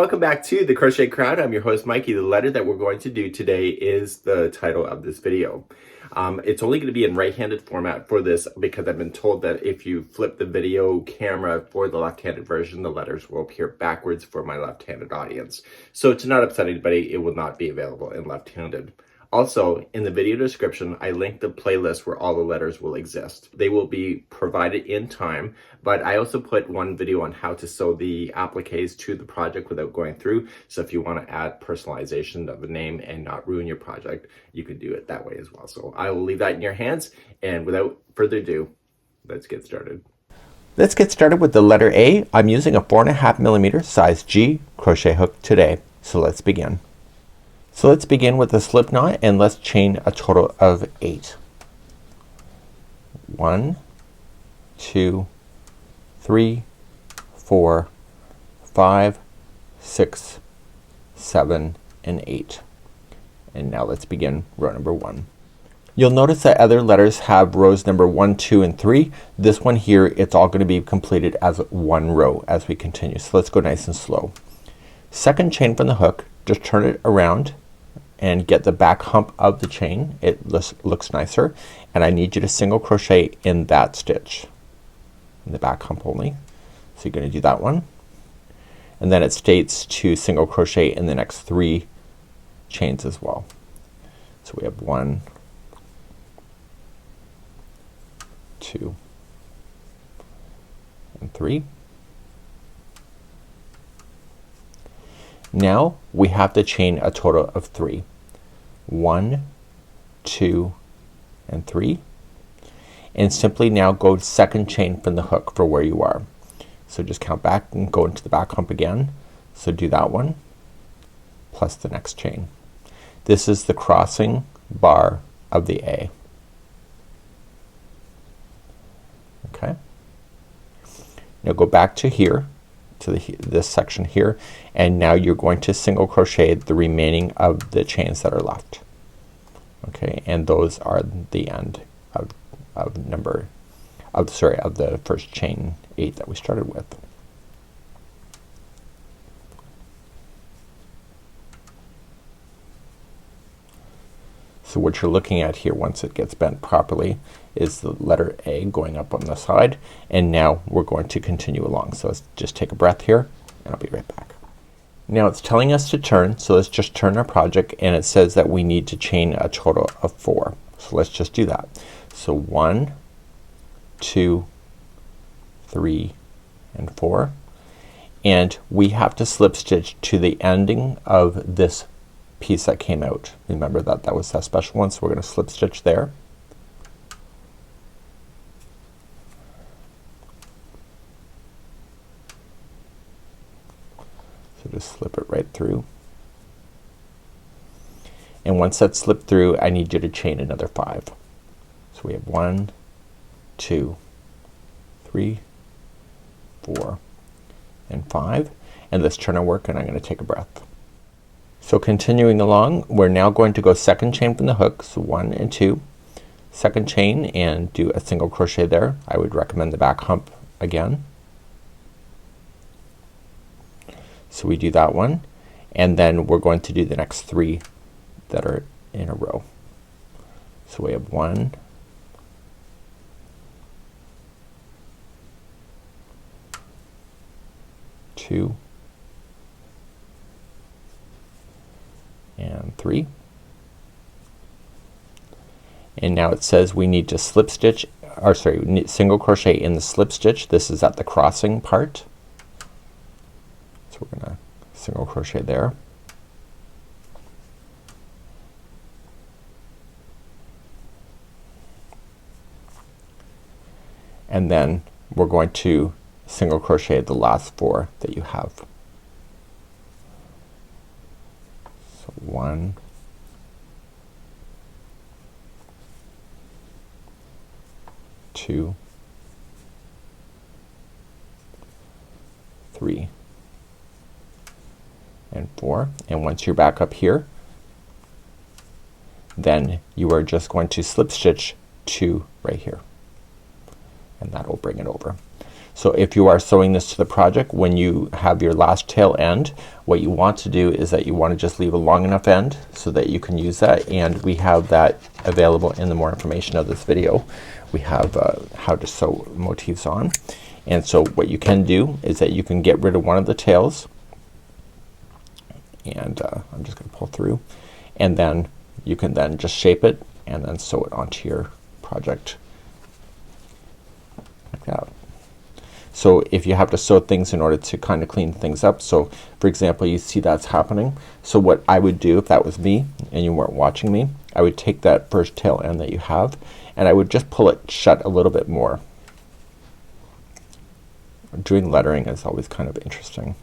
welcome back to the Crochet Crowd. I'm your host Mikey. The letter that we're going to do today is the title of this video. It's only going to be in right-handed format for this because I've been told that if you flip the video camera for the left-handed version, the letters will appear backwards for my left-handed audience. So to not upset anybody, it will not be available in left-handed. Also, in the video description, I linked the playlist where all the letters will exist. They will be provided in time, but I also put one video on how to sew the appliques to the project without going through. So if you want to add personalization of a name and not ruin your project, you can do it that way as well. So I will leave that in your hands, and without further ado, let's get started. Let's get started with the letter A. I'm using a 4.5mm size G crochet hook today. So let's begin. So let's begin with a slip knot and let's chain a total of 8. 1, 2, 3, 4, 5, 6, 7, and 8. And now let's begin row number 1. You'll notice that other letters have rows number 1, 2, and 3. This one here, it's all going to be completed as one row as we continue. So let's go nice and slow. Second chain from the hook, just turn it around and get the back hump of the chain. It looks nicer, and I need you to single crochet in that stitch, in the back hump only. So you're going to do that one, and then it states to single crochet in the next 3 chains as well. So we have 1, 2, and 3. Now we have to chain a total of 3. 1, 2, and 3, and simply now go second chain from the hook for where you are. So just count back and go into the back hump again. So do that one plus the next chain. This is the crossing bar of the A. Okay. Now go back to here, to this section here, and now you're going to single crochet the remaining of the chains that are left. Okay, and those are the end of the first chain 8 that we started with. So what you're looking at here, once it gets bent properly, is the letter A going up on the side, and now we're going to continue along. So let's just take a breath here and I'll be right back. Now it's telling us to turn, so let's just turn our project, and it says that we need to chain a total of 4. So let's just do that. So 1, 2, 3, and 4, and we have to slip stitch to the ending of this piece that came out. Remember that was that special one, so we're going to slip stitch there. So just slip it right through, and once that's slipped through, I need you to chain another 5. So we have 1, 2, 3, 4, and 5, and let's turn our work, and I'm going to take a breath. So continuing along, we're now going to go second chain from the hook, so 1 and 2, second chain, and do a single crochet there. I would recommend the back hump again. So we do that one, and then we're going to do the next 3 that are in a row. So we have 1, 2, and 3. And now it says we need to slip stitch, or sorry, we need single crochet in the slip stitch. This is at the crossing part. So we're gonna single crochet there. And then we're going to single crochet the last 4 that you have. So 1, 2, 3, and 4, and once you're back up here, then you are just going to slip stitch 2 right here, and that will bring it over. So if you are sewing this to the project, when you have your last tail end, what you want to do is that you want to just leave a long enough end so that you can use that, and we have that available in the more information of this video. We have how to sew motifs on. And so what you can do is that you can get rid of one of the tails, and I'm just gonna pull through, and then you can then just shape it and then sew it onto your project like that. So if you have to sew things in order to kind of clean things up, so for example you see that's happening, so what I would do if that was me and you weren't watching me, I would take that first tail end that you have and I would just pull it shut a little bit more. Doing lettering is always kind of interesting.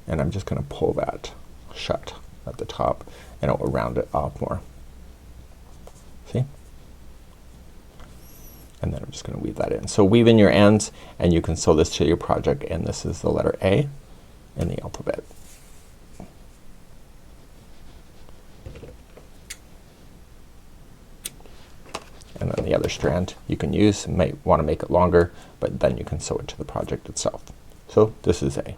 And I'm just gonna pull that shut at the top and it will round it off more. See? And then I'm just gonna weave that in. So weave in your ends and you can sew this to your project, and this is the letter A in the alphabet. And then the other strand you can use, might want to make it longer, but then you can sew it to the project itself. So this is A.